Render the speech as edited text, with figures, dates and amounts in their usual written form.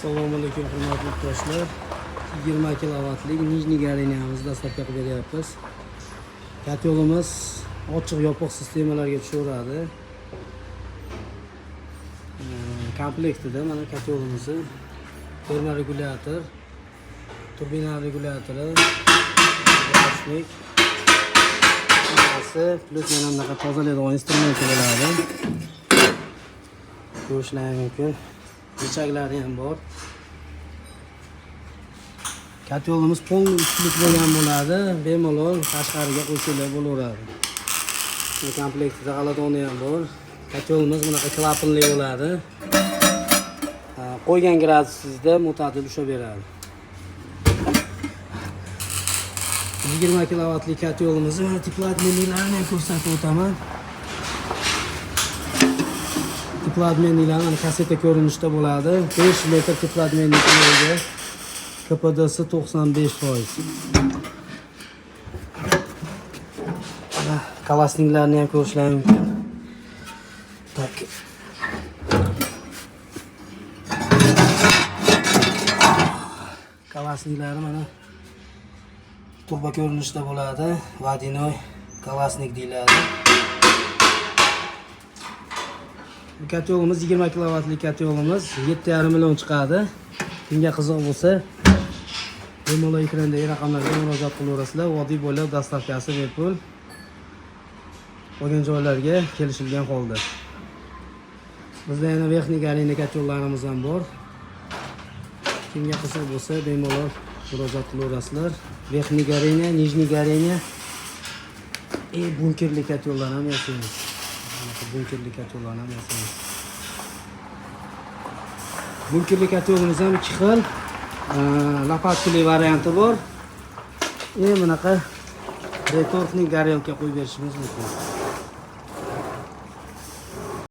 Assalomu alaykum hurmatli yurtdoshlar. 20 kilovatlik nijniy gareniyamizni dastlabki qilib beryapmiz. Katyolimiz ochiq yopiq sistemalarga tushaveradi. Komplektida mana katyolimizni termo regulyator, turbina regulyatori, boshlik, plus mana bunaqa tozalaydigan instrument bo'ladi. Ko'rishingiz mumkin. Ichaklari ham bor. Katyolimiz polni ustilik bo'lgan bo'ladi. Bemalol tashqariga qo'shilib bo'laveradi. Bu komplektida g'aladoni ham bor. Katyolimiz bunaqa klapanli bo'ladi. Qo'ygan gradusingizda mo'tadil ushaveradi. 20 kilovatlik katyolimizni tiplatmenilarni ham ko'rsatib o'taman. Tiplatmenilar mana kaseta ko'rinishda bo'ladi. 5 litr tiplatmennikiga KPD'si 95%. Kalasniklarni ham ko'rishingiz mumkin. Tak. Kalasniklari mana turba ko'rinishda bo'ladi. Vadinoy kalasnik deyiladi. Katyolimiz 20 kilovatlik katyolimiz 7,5 million chiqadi. Kimga qiziq bo'lsa, bemalol ekrandagi raqamlarga murojaat qilaverasizlar. Vodiy bo'ylab dastavkasi bepul. Qolgan joylarga kelishilgan holda. Bizda yana verxniy gareniy katyollarimiz ham bor. Kimga qiziq bo'lsa, bemalol murojaat qilaverasizlar. Verxniy gareniy, nijniy gareniy, bunkerli katyollar ham yasaymiz. Bunkerli katyollar ham yasaymiz. Bunkerli katyolimiz ham 2 xil. Lopatkali varianti bor. Bunaqa retortning garelka qo'yib berishimiz mumkin.